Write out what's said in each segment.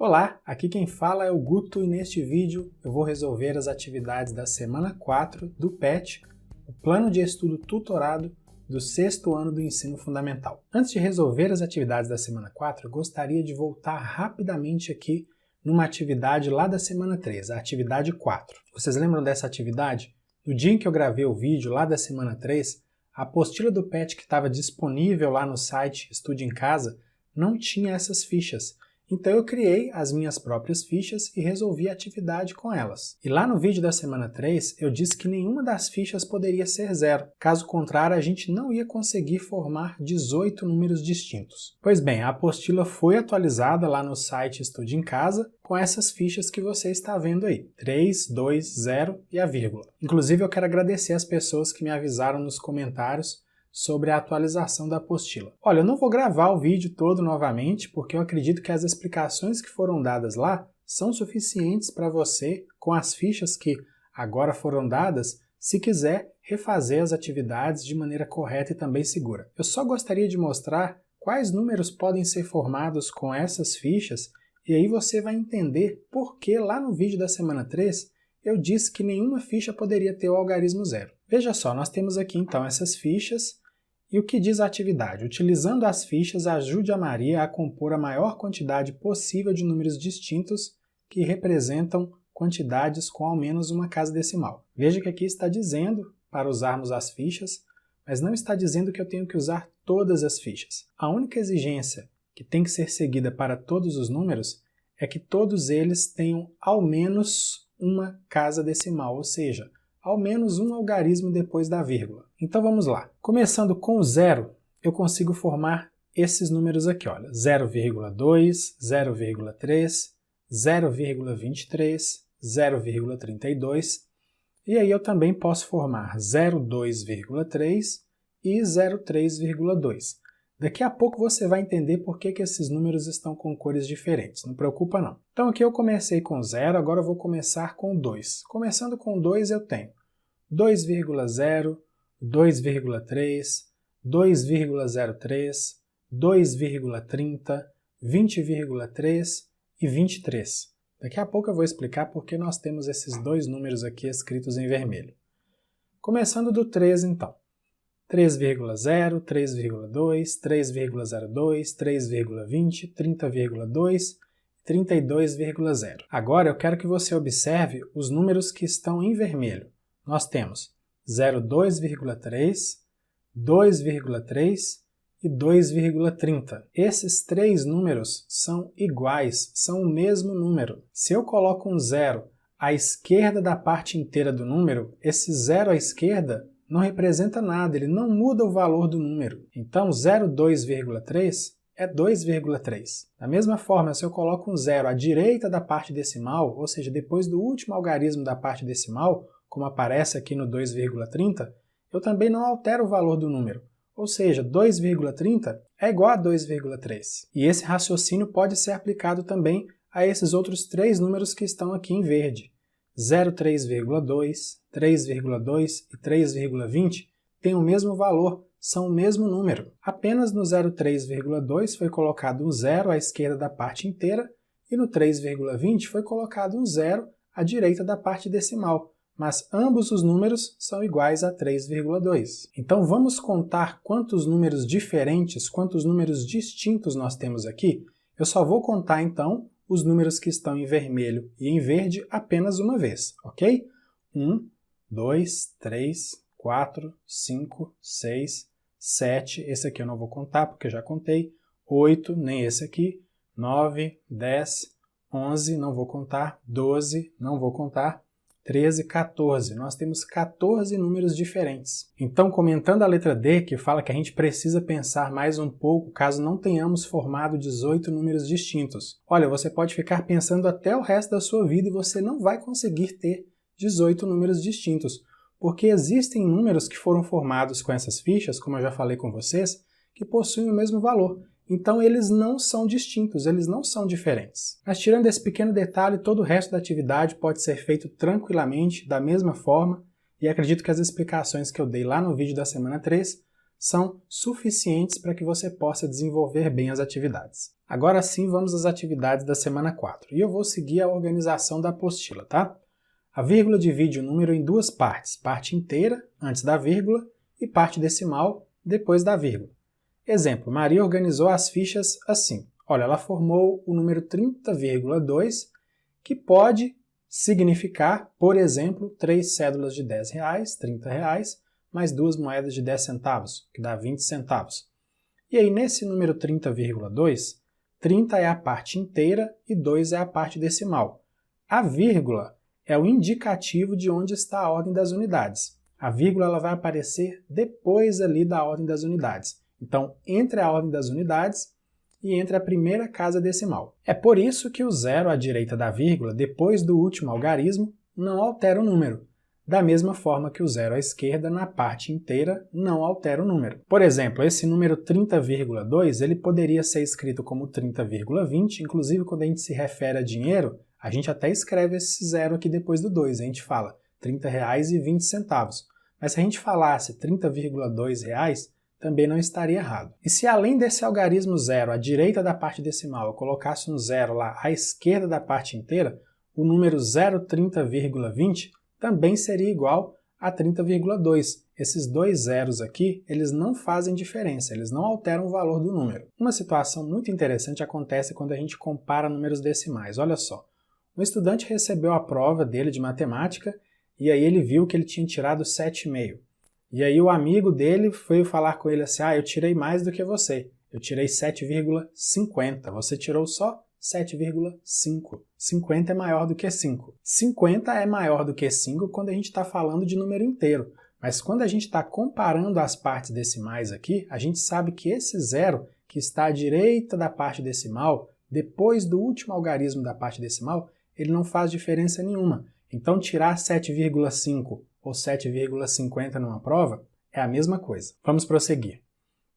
Olá, aqui quem fala é o Guto e neste vídeo eu vou resolver as atividades da semana 4 do PET, o Plano de Estudo Tutorado do 6º ano do Ensino Fundamental. Antes de resolver as atividades da semana 4, eu gostaria de voltar rapidamente aqui numa atividade lá da semana 3, a atividade 4. Vocês lembram dessa atividade? No dia em que eu gravei o vídeo lá da semana 3, a apostila do PET que estava disponível lá no site Estude em Casa não tinha essas fichas. Então eu criei as minhas próprias fichas e resolvi a atividade com elas. E lá no vídeo da semana 3, eu disse que nenhuma das fichas poderia ser zero. Caso contrário, a gente não ia conseguir formar 18 números distintos. Pois bem, a apostila foi atualizada lá no site Estude em Casa com essas fichas que você está vendo aí. 3, 2, 0 e a vírgula. Inclusive eu quero agradecer as pessoas que me avisaram nos comentários sobre a atualização da apostila. Olha, eu não vou gravar o vídeo todo novamente, porque eu acredito que as explicações que foram dadas lá são suficientes para você, com as fichas que agora foram dadas, se quiser refazer as atividades de maneira correta e também segura. Eu só gostaria de mostrar quais números podem ser formados com essas fichas, e aí você vai entender por que lá no vídeo da semana 3 eu disse que nenhuma ficha poderia ter o algarismo zero. Veja só, nós temos aqui então essas fichas, e o que diz a atividade? Utilizando as fichas, ajude a Maria a compor a maior quantidade possível de números distintos que representam quantidades com ao menos uma casa decimal. Veja que aqui está dizendo para usarmos as fichas, mas não está dizendo que eu tenho que usar todas as fichas. A única exigência que tem que ser seguida para todos os números é que todos eles tenham ao menos uma casa decimal, ou seja, ao menos um algarismo depois da vírgula. Então vamos lá. Começando com o zero, eu consigo formar esses números aqui, olha, 0,2, 0,3, 0,23, 0,32, e aí eu também posso formar 0,2,3 e 0,3,2. Daqui a pouco você vai entender por que esses números estão com cores diferentes, não preocupa não. Então aqui eu comecei com 0, agora eu vou começar com 2. Começando com 2 eu tenho 2,0, 2,3, 2,03, 2,30, 20,3 e 23. Daqui a pouco eu vou explicar por que nós temos esses dois números aqui escritos em vermelho. Começando do 3 então. 3,0, 3,2, 3,02, 3,20, 30,2 e 32,0. Agora eu quero que você observe os números que estão em vermelho. Nós temos 0,2,3, 2,3 e 2,30. Esses três números são iguais, são o mesmo número. Se eu coloco um zero à esquerda da parte inteira do número, esse zero à esquerda não representa nada, ele não muda o valor do número. Então 0,2,3 é 2,3. Da mesma forma, se eu coloco um zero à direita da parte decimal, ou seja, depois do último algarismo da parte decimal, como aparece aqui no 2,30, eu também não altero o valor do número. Ou seja, 2,30 é igual a 2,3. E esse raciocínio pode ser aplicado também a esses outros três números que estão aqui em verde. 0,3,2, 3,2 e 3,20 têm o mesmo valor, são o mesmo número. Apenas no 0,3,2 foi colocado um zero à esquerda da parte inteira e no 3,20 foi colocado um zero à direita da parte decimal, mas ambos os números são iguais a 3,2. Então vamos contar quantos números diferentes, quantos números distintos nós temos aqui? Eu só vou contar então os números que estão em vermelho e em verde apenas uma vez, ok? 1, 2, 3, 4, 5, 6, 7, esse aqui eu não vou contar porque eu já contei, 8, nem esse aqui, 9, 10, 11, não vou contar, 12, não vou contar, 13, 14. Nós temos 14 números diferentes. Então, comentando a letra D, que fala que a gente precisa pensar mais um pouco caso não tenhamos formado 18 números distintos. Olha, você pode ficar pensando até o resto da sua vida e você não vai conseguir ter 18 números distintos, porque existem números que foram formados com essas fichas, como eu já falei com vocês, que possuem o mesmo valor. Então eles não são distintos, eles não são diferentes. Mas tirando esse pequeno detalhe, todo o resto da atividade pode ser feito tranquilamente, da mesma forma, e acredito que as explicações que eu dei lá no vídeo da semana 3 são suficientes para que você possa desenvolver bem as atividades. Agora sim, vamos às atividades da semana 4, e eu vou seguir a organização da apostila, tá? A vírgula divide o número em duas partes, parte inteira, antes da vírgula, e parte decimal, depois da vírgula. Exemplo, Maria organizou as fichas assim. Olha, ela formou o número 30,2, que pode significar, por exemplo, 3 cédulas de R$10, R$30, mais 2 moedas de 10 centavos, que dá 20 centavos. E aí, nesse número 30,2, 30 é a parte inteira e 2 é a parte decimal. A vírgula é o indicativo de onde está a ordem das unidades. A vírgula ela vai aparecer depois ali da ordem das unidades. Então, entre a ordem das unidades e entre a primeira casa decimal. É por isso que o zero à direita da vírgula, depois do último algarismo, não altera o número. Da mesma forma que o zero à esquerda, na parte inteira, não altera o número. Por exemplo, esse número 30,2, ele poderia ser escrito como 30,20, inclusive quando a gente se refere a dinheiro, a gente até escreve esse zero aqui depois do 2, a gente fala R$30,20. Mas se a gente falasse R$30,2, também não estaria errado. E se além desse algarismo zero à direita da parte decimal eu colocasse um zero lá à esquerda da parte inteira, o número 0,30,20 também seria igual a 30,2. Esses dois zeros aqui, eles não fazem diferença, eles não alteram o valor do número. Uma situação muito interessante acontece quando a gente compara números decimais. Olha só, um estudante recebeu a prova dele de matemática e aí ele viu que ele tinha tirado 7,5. E aí o amigo dele foi falar com ele assim, eu tirei mais do que você, eu tirei 7,50, você tirou só 7,5. 50 é maior do que 5. 50 é maior do que 5 quando a gente está falando de número inteiro, mas quando a gente está comparando as partes decimais aqui, a gente sabe que esse zero que está à direita da parte decimal, depois do último algarismo da parte decimal, ele não faz diferença nenhuma. Então tirar 7,5 ou 7,50 numa prova é a mesma coisa. Vamos prosseguir.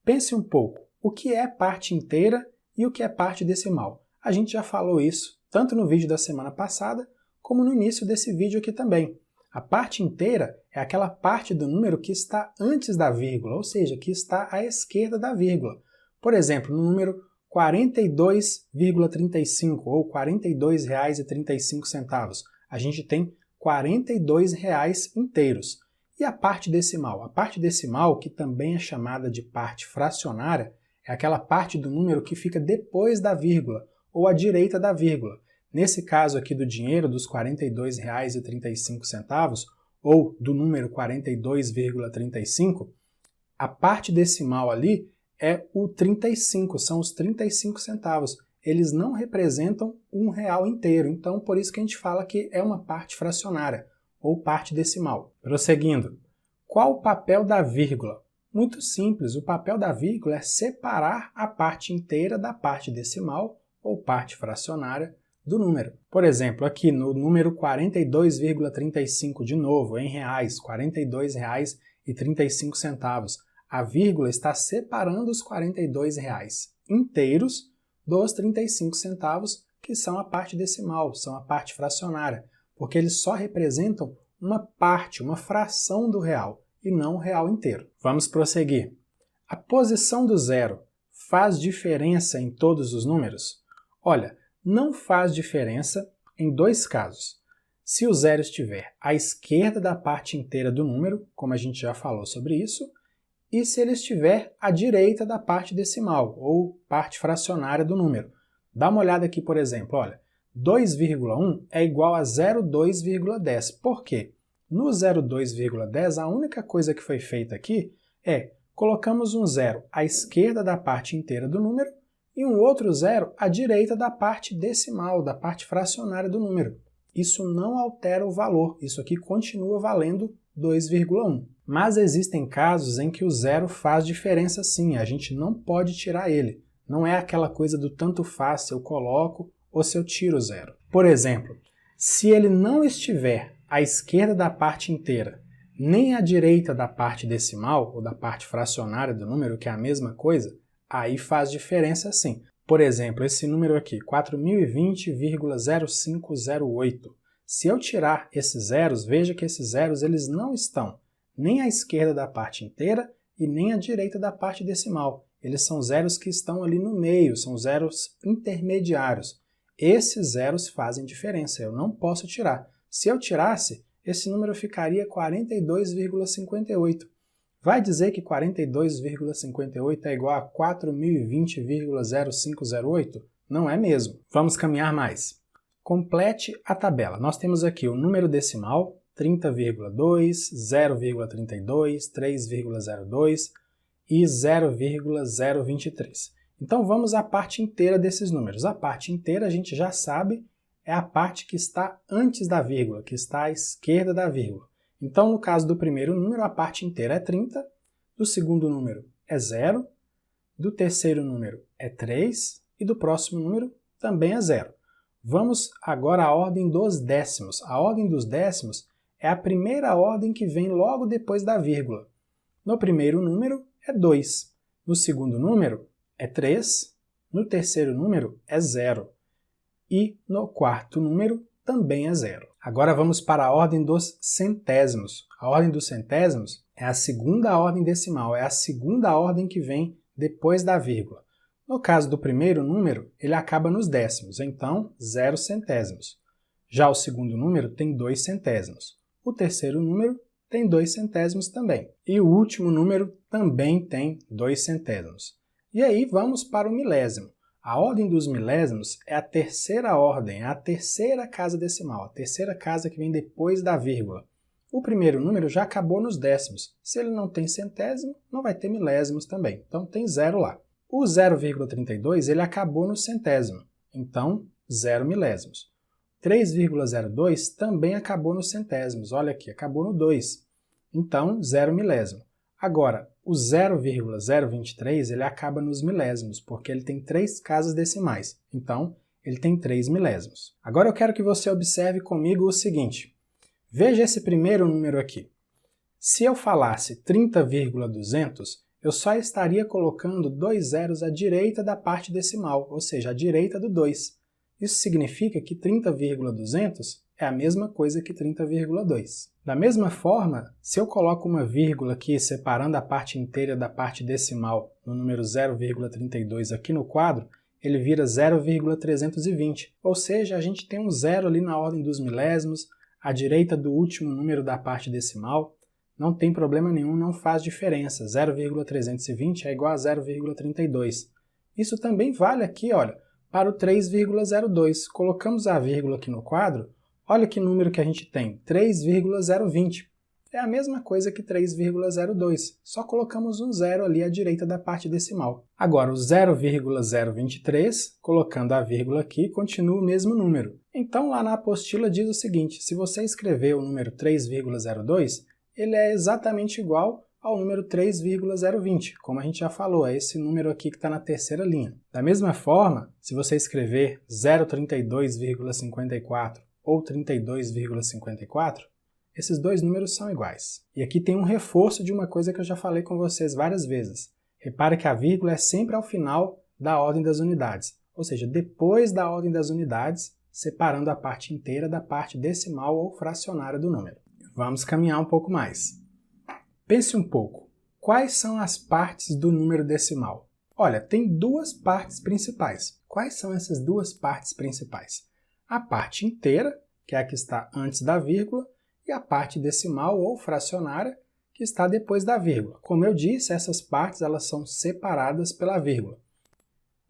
Pense um pouco, o que é parte inteira e o que é parte decimal? A gente já falou isso tanto no vídeo da semana passada, como no início desse vídeo aqui também. A parte inteira é aquela parte do número que está antes da vírgula, ou seja, que está à esquerda da vírgula. Por exemplo, no número 42,35 ou R$42,35, a gente tem R$42 inteiros. E a parte decimal? A parte decimal, que também é chamada de parte fracionária, é aquela parte do número que fica depois da vírgula, ou à direita da vírgula. Nesse caso aqui do dinheiro, dos R$42,35, ou do número 42,35, a parte decimal ali é o 35, são os 35 centavos. Eles não representam R$1 inteiro, então por isso que a gente fala que é uma parte fracionária, ou parte decimal. Prosseguindo, qual o papel da vírgula? Muito simples, o papel da vírgula é separar a parte inteira da parte decimal, ou parte fracionária, do número. Por exemplo, aqui no número 42,35 de novo, em reais, R$42,35, a vírgula está separando os R$42 inteiros dos 35 centavos, que são a parte decimal, são a parte fracionária, porque eles só representam uma parte, uma fração do real, e não o real inteiro. Vamos prosseguir. A posição do zero faz diferença em todos os números? Olha, não faz diferença em dois casos. Se o zero estiver à esquerda da parte inteira do número, como a gente já falou sobre isso, e se ele estiver à direita da parte decimal, ou parte fracionária do número. Dá uma olhada aqui, por exemplo, olha, 2,1 é igual a 0,2,10. Por quê? No 0,2,10, a única coisa que foi feita aqui é colocamos um zero à esquerda da parte inteira do número e um outro zero à direita da parte decimal, da parte fracionária do número. Isso não altera o valor, isso aqui continua valendo 2,1. Mas existem casos em que o zero faz diferença sim, a gente não pode tirar ele. Não é aquela coisa do tanto faz se eu coloco ou se eu tiro o zero. Por exemplo, se ele não estiver à esquerda da parte inteira, nem à direita da parte decimal ou da parte fracionária do número, que é a mesma coisa, aí faz diferença sim. Por exemplo, esse número aqui, 4020,0508. Se eu tirar esses zeros, veja que esses zeros eles não estão nem à esquerda da parte inteira e nem à direita da parte decimal. Eles são zeros que estão ali no meio, são zeros intermediários. Esses zeros fazem diferença, eu não posso tirar. Se eu tirasse, esse número ficaria 42,58. Vai dizer que 42,58 é igual a 4020,0508? Não é mesmo. Vamos caminhar mais. Complete a tabela. Nós temos aqui o número decimal, 30,2, 0,32, 3,02 e 0,023. Então vamos à parte inteira desses números. A parte inteira a gente já sabe é a parte que está antes da vírgula, que está à esquerda da vírgula. Então no caso do primeiro número a parte inteira é 30, do segundo número é 0, do terceiro número é 3 e do próximo número também é 0. Vamos agora à ordem dos décimos. A ordem dos décimos é a primeira ordem que vem logo depois da vírgula. No primeiro número é 2, no segundo número é 3, no terceiro número é 0 e no quarto número também é 0. Agora vamos para a ordem dos centésimos. A ordem dos centésimos é a segunda ordem decimal, é a segunda ordem que vem depois da vírgula. No caso do primeiro número, ele acaba nos décimos, então 0 centésimos. Já o segundo número tem 2 centésimos. O terceiro número tem 2 centésimos também. E o último número também tem 2 centésimos. E aí vamos para o milésimo. A ordem dos milésimos é a terceira ordem, é a terceira casa decimal, a terceira casa que vem depois da vírgula. O primeiro número já acabou nos décimos. Se ele não tem centésimo, não vai ter milésimos também. Então tem 0 lá. O 0,32 ele acabou no centésimo, então 0 milésimos. 3,02 também acabou nos centésimos, olha aqui, acabou no 2, então 0 milésimo. Agora, o 0,023 ele acaba nos milésimos, porque ele tem 3 casas decimais, então ele tem 3 milésimos. Agora eu quero que você observe comigo o seguinte, veja esse primeiro número aqui. Se eu falasse 30,200, eu só estaria colocando 2 zeros à direita da parte decimal, ou seja, à direita do 2. Isso significa que 30,200 é a mesma coisa que 30,2. Da mesma forma, se eu coloco uma vírgula aqui separando a parte inteira da parte decimal no número 0,32 aqui no quadro, ele vira 0,320. Ou seja, a gente tem um zero ali na ordem dos milésimos, à direita do último número da parte decimal. Não tem problema nenhum, não faz diferença. 0,320 é igual a 0,32. Isso também vale aqui, olha, para o 3,02. Colocamos a vírgula aqui no quadro, olha que número que a gente tem, 3,020. É a mesma coisa que 3,02, só colocamos um zero ali à direita da parte decimal. Agora, o 0,023, colocando a vírgula aqui, continua o mesmo número. Então, lá na apostila diz o seguinte, se você escrever o número 3,02, ele é exatamente igual ao número 3,020, como a gente já falou, é esse número aqui que está na terceira linha. Da mesma forma, se você escrever 032,54 ou 32,54, esses dois números são iguais. E aqui tem um reforço de uma coisa que eu já falei com vocês várias vezes. Repare que a vírgula é sempre ao final da ordem das unidades, ou seja, depois da ordem das unidades, separando a parte inteira da parte decimal ou fracionária do número. Vamos caminhar um pouco mais. Pense um pouco, quais são as partes do número decimal? Olha, tem duas partes principais. Quais são essas duas partes principais? A parte inteira, que é a que está antes da vírgula, e a parte decimal ou fracionária, que está depois da vírgula. Como eu disse, essas partes elas são separadas pela vírgula.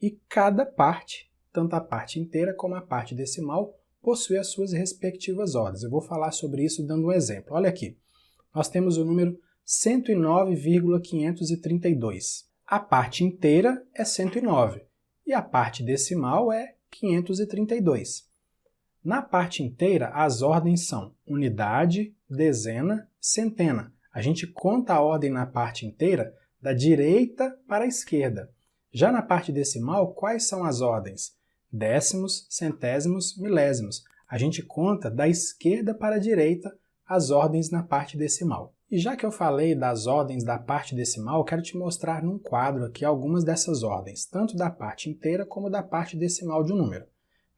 E cada parte, tanto a parte inteira como a parte decimal, possui as suas respectivas ordens. Eu vou falar sobre isso dando um exemplo. Olha aqui, nós temos o número 109,532. A parte inteira é 109 e a parte decimal é 532. Na parte inteira, as ordens são unidade, dezena, centena. A gente conta a ordem na parte inteira da direita para a esquerda. Já na parte decimal, quais são as ordens? Décimos, centésimos, milésimos. A gente conta da esquerda para a direita as ordens na parte decimal. E já que eu falei das ordens da parte decimal, eu quero te mostrar num quadro aqui algumas dessas ordens, tanto da parte inteira como da parte decimal de um número.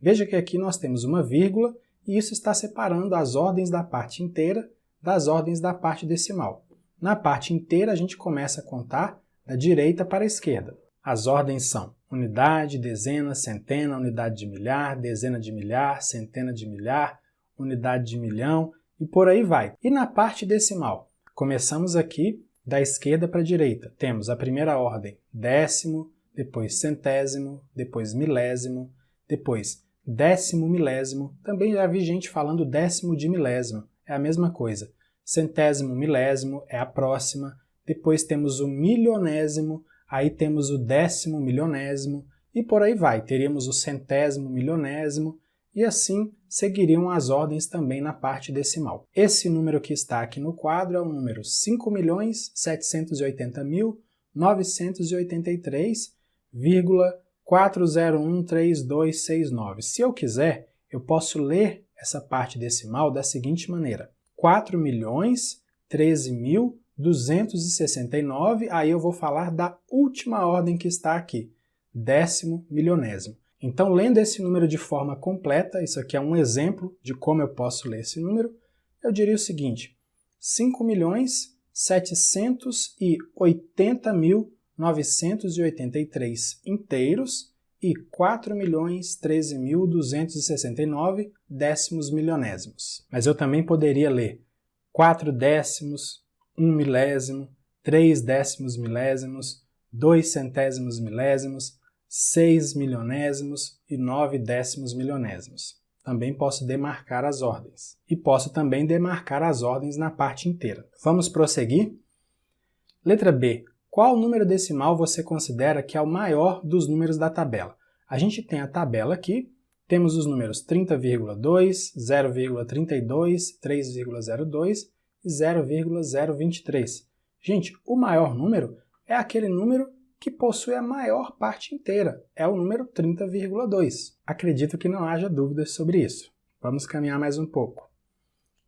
Veja que aqui nós temos uma vírgula e isso está separando as ordens da parte inteira das ordens da parte decimal. Na parte inteira, a gente começa a contar da direita para a esquerda. As ordens são unidade, dezena, centena, unidade de milhar, dezena de milhar, centena de milhar, unidade de milhão e por aí vai. E na parte decimal, começamos aqui da esquerda para a direita. Temos a primeira ordem, décimo, depois centésimo, depois milésimo, depois décimo milésimo. Também já vi gente falando décimo de milésimo, é a mesma coisa. Centésimo milésimo é a próxima, depois temos o milionésimo, aí temos o décimo milionésimo e por aí vai. Teríamos o centésimo milionésimo e assim seguiriam as ordens também na parte decimal. Esse número que está aqui no quadro é o número 5.780.983,4013269. Se eu quiser, eu posso ler essa parte decimal da seguinte maneira: 4.013.269, aí eu vou falar da última ordem que está aqui, décimo milionésimo. Então, lendo esse número de forma completa, isso aqui é um exemplo de como eu posso ler esse número, eu diria o seguinte: 5.780.983 inteiros e 4.013.269 décimos milionésimos. Mas eu também poderia ler 4 décimos, 1 milésimo, 3 décimos milésimos, 2 centésimos milésimos, 6 milionésimos e 9 décimos milionésimos. Também posso demarcar as ordens. E posso também demarcar as ordens na parte inteira. Vamos prosseguir? Letra B. Qual número decimal você considera que é o maior dos números da tabela? A gente tem a tabela aqui, temos os números 30,2, 0,32, 3,02 e 0,023. Gente, o maior número é aquele número que possui a maior parte inteira, é o número 30,2. Acredito que não haja dúvidas sobre isso. Vamos caminhar mais um pouco.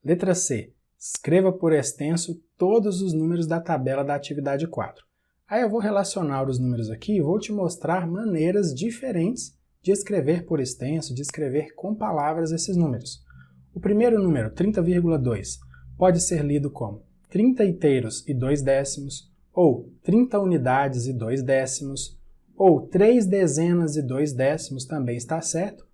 Letra C. Escreva por extenso todos os números da tabela da atividade 4. Aí eu vou relacionar os números aqui e vou te mostrar maneiras diferentes de escrever por extenso, de escrever com palavras esses números. O primeiro número, 30,2, pode ser lido como 30 inteiros e 2 décimos, ou 30 unidades e 2 décimos, ou 3 dezenas e 2 décimos também está certo,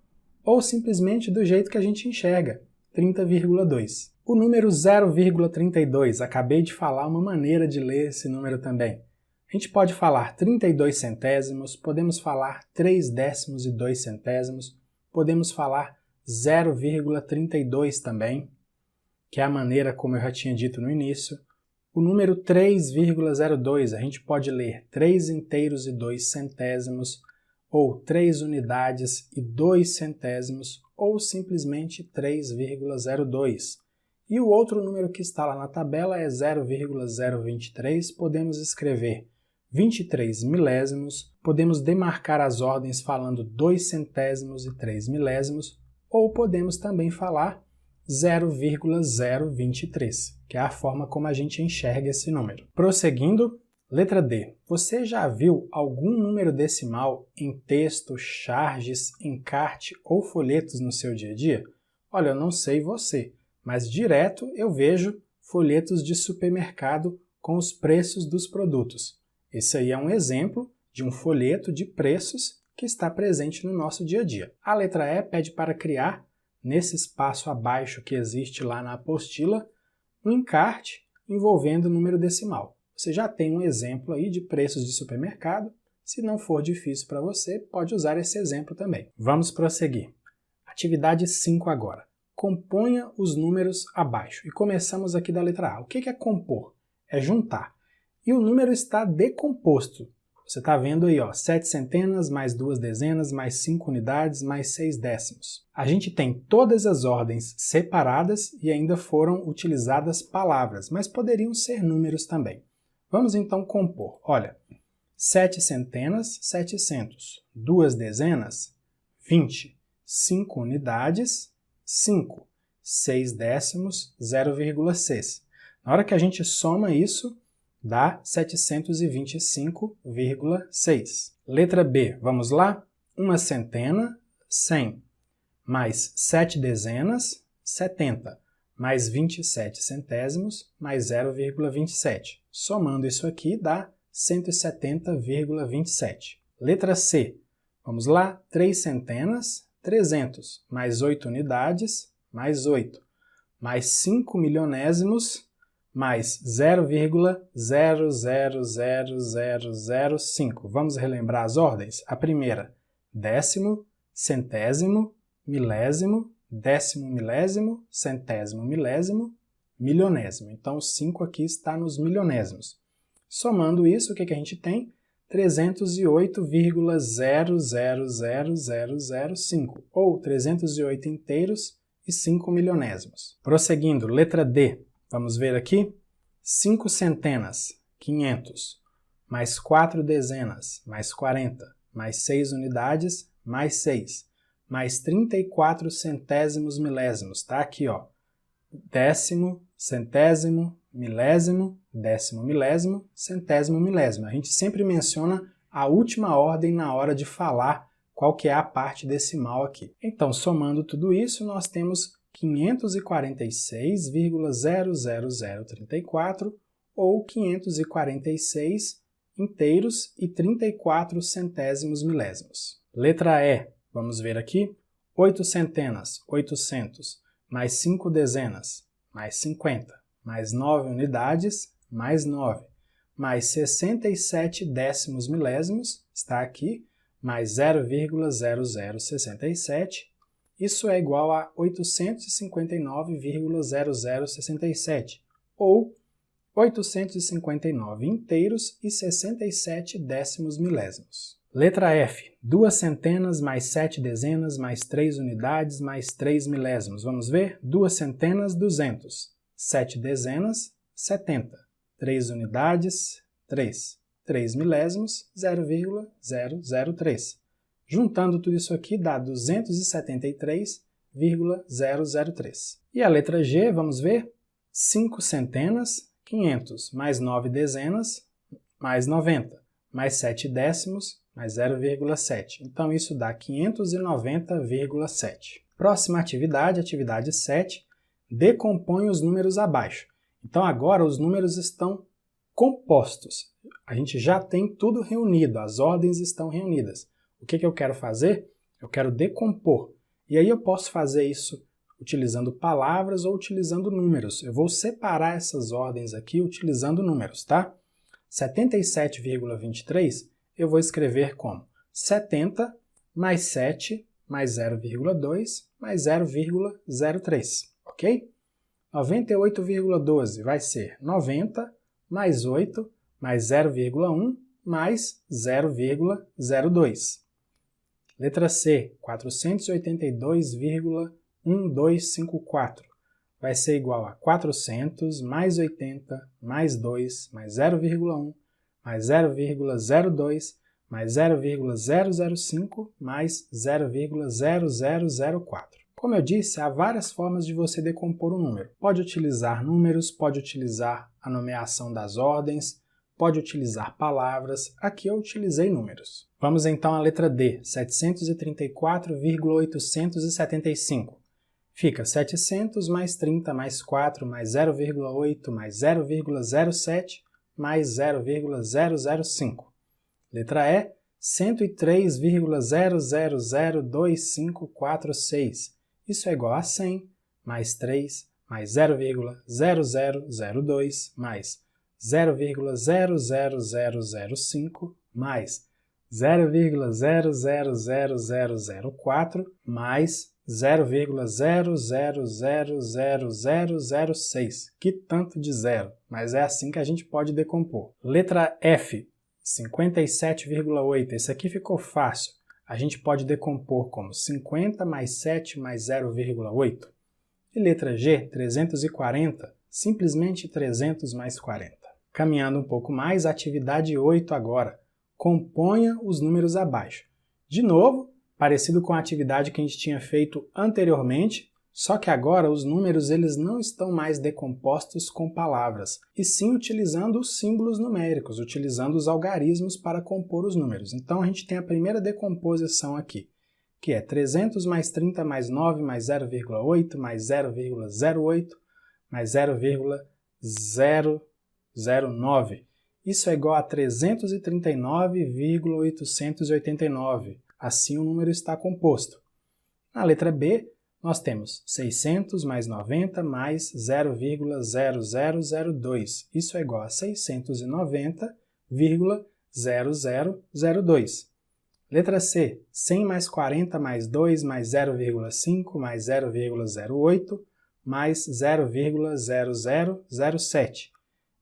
ou simplesmente do jeito que a gente enxerga, 30,2. O número 0,32, acabei de falar uma maneira de ler esse número também. A gente pode falar 32 centésimos, podemos falar 3 décimos e 2 centésimos, podemos falar 0,32 também, que é a maneira como eu já tinha dito no início. O número 3,02, a gente pode ler 3 inteiros e 2 centésimos, ou 3 unidades e 2 centésimos, ou simplesmente 3,02. E o outro número que está lá na tabela é 0,023, podemos escrever 23 milésimos, podemos demarcar as ordens falando 2 centésimos e 3 milésimos, ou podemos também falar 0,023, que é a forma como a gente enxerga esse número. Prosseguindo, letra D. Você já viu algum número decimal em texto, charges, encarte ou folhetos no seu dia a dia? Olha, eu não sei você, mas direto eu vejo folhetos de supermercado com os preços dos produtos. Esse aí é um exemplo de um folheto de preços que está presente no nosso dia a dia. A letra E pede para criar, nesse espaço abaixo que existe lá na apostila, um encarte envolvendo o número decimal. Você já tem um exemplo aí de preços de supermercado. Se não for difícil para você, pode usar esse exemplo também. Vamos prosseguir. Atividade 5 agora. Componha os números abaixo. E começamos aqui da letra A. O que é compor? É juntar. E o número está decomposto. Você está vendo aí, 7 centenas, mais 2 dezenas, mais 5 unidades, mais 6 décimos. A gente tem todas as ordens separadas e ainda foram utilizadas palavras, mas poderiam ser números também. Vamos então compor. Olha, 7 centenas, 700. 2 dezenas, 20. 5 unidades, 5. 6 décimos, 0,6. Na hora que a gente soma isso, dá 725,6. Letra B, vamos lá? 1 centena, 100. Mais 7 dezenas, 70. mais 27 centésimos, mais 0,27. Somando isso aqui dá 170,27. Letra C. Vamos lá, 3 centenas, 300, mais 8 unidades, mais 8, mais 5 milionésimos, mais 0,000005. Vamos relembrar as ordens? A primeira, décimo, centésimo, milésimo, décimo milésimo, centésimo milésimo, milionésimo. Então, o 5 aqui está nos milionésimos. Somando isso, o que a gente tem? 308,000005, ou 308 inteiros e 5 milionésimos. Prosseguindo, letra D. Vamos ver aqui? 5 centenas, 500, mais 4 dezenas, mais 40, mais 6 unidades, mais 6, mais 34 centésimos milésimos. Está aqui, ó. Décimo, centésimo, milésimo, décimo milésimo, centésimo milésimo. A gente sempre menciona a última ordem na hora de falar qual que é a parte decimal aqui. Então, somando tudo isso, nós temos 546,00034 ou 546 inteiros e 34 centésimos milésimos. Letra E, vamos ver aqui, 8 centenas, 800, mais 5 dezenas, mais 50, mais 9 unidades, mais 9, mais 67 décimos milésimos, está aqui, mais 0,0067, isso é igual a 859,0067, ou 859 inteiros e 67 décimos milésimos. Letra F, 2 centenas, mais 7 dezenas, mais 3 unidades, mais 3 milésimos. Vamos ver? 2 centenas, 200. 7 dezenas, 70. 3 unidades, 3. 3 milésimos, 0,003. Juntando tudo isso aqui dá 273,003. E a letra G, vamos ver? 5 centenas, 500, mais 9 dezenas, mais 90, mais 7 décimos, mais 0,7. Então, isso dá 590,7. Próxima atividade, atividade 7, decompõe os números abaixo. Então, agora os números estão compostos. A gente já tem tudo reunido, as ordens estão reunidas. O que eu quero fazer? Eu quero decompor. E aí eu posso fazer isso utilizando palavras ou utilizando números. Eu vou separar essas ordens aqui utilizando números, tá? 77,23 eu vou escrever como 70 mais 7 mais 0,2 mais 0,03, ok? 98,12 vai ser 90 mais 8 mais 0,1 mais 0,02. Letra C, 482,1254 vai ser igual a 400 mais 80 mais 2 mais 0,1 mais 0,02 mais 0,005 mais 0,0004. Como eu disse, há várias formas de você decompor um número. Pode utilizar números, pode utilizar a nomeação das ordens, pode utilizar palavras. Aqui eu utilizei números. Vamos então à letra D, 734,875. Fica 700 mais 30 mais 4 mais 0,8 mais 0,07 mais 0,005. Letra E, 103,0002546. Isso é igual a 100 mais 3 mais 0,0002 mais 0,00005 mais 0,000004 mais 0,000006. Que tanto de zero, mas é assim que a gente pode decompor. Letra F, 57,8. Esse aqui ficou fácil. A gente pode decompor como 50 mais 7 mais 0,8. E letra G, 340, simplesmente 300 mais 40. Caminhando um pouco mais, atividade 8 agora. Componha os números abaixo. De novo, parecido com a atividade que a gente tinha feito anteriormente, só que agora os números eles não estão mais decompostos com palavras, e sim utilizando os símbolos numéricos, utilizando os algarismos para compor os números. Então a gente tem a primeira decomposição aqui, que é 300 mais 30 mais 9 mais 0,8 mais 0,08 mais 0,009. Isso é igual a 339,889. Assim o número está composto. Na letra B, nós temos 600 mais 90 mais 0,0002. Isso é igual a 690,0002. Letra C, 100 mais 40 mais 2 mais 0,5 mais 0,08 mais 0,0007.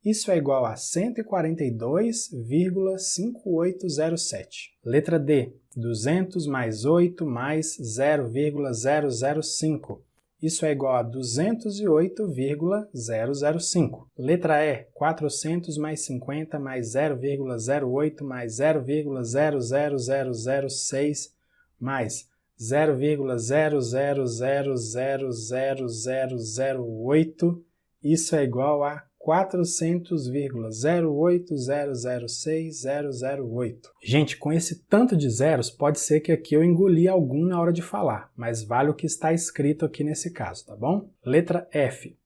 Isso é igual a 142,5807. Letra D, 200 mais 8 mais 0,005. Isso é igual a 208,005. Letra E, 400 mais 50 mais 0,08 mais 0,00006 mais 0,0000008. Isso é igual a 400,08006,008. Gente, com esse tanto de zeros, pode ser que aqui eu engoli algum na hora de falar, mas vale o que está escrito aqui nesse caso, tá bom? Letra F.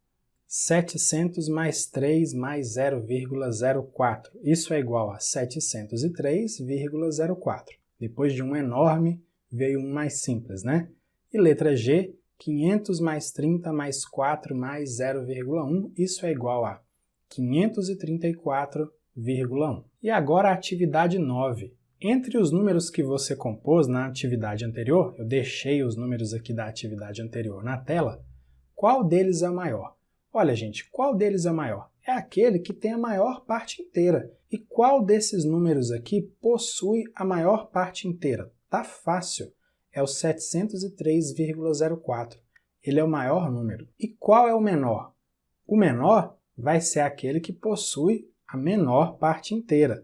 700 mais 3 mais 0,04. Isso é igual a 703,04. Depois de um enorme, veio um mais simples, né? E letra G. 500 mais 30 mais 4 mais 0,1. Isso é igual a 534,1. E agora a atividade 9. Entre os números que você compôs na atividade anterior, eu deixei os números aqui da atividade anterior na tela, qual deles é o maior? Olha, gente, qual deles é o maior? É aquele que tem a maior parte inteira. E qual desses números aqui possui a maior parte inteira? Tá fácil. É o 703,04. Ele é o maior número. E qual é o menor? O menor vai ser aquele que possui a menor parte inteira.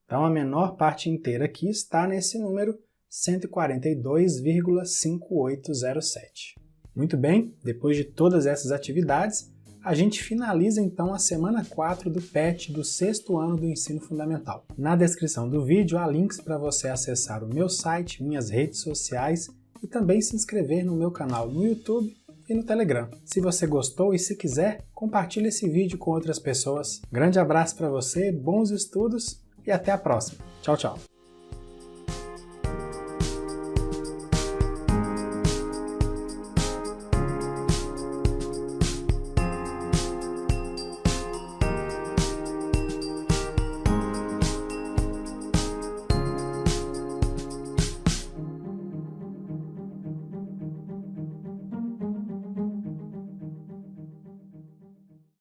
Então, a menor parte inteira aqui está nesse número 142,5807. Muito bem, depois de todas essas atividades, a gente finaliza então a semana 4 do PET do 6º ano do ensino fundamental. Na descrição do vídeo há links para você acessar o meu site, minhas redes sociais e também se inscrever no meu canal no YouTube e no Telegram. Se você gostou e se quiser, compartilhe esse vídeo com outras pessoas. Grande abraço para você, bons estudos e até a próxima. Tchau, tchau!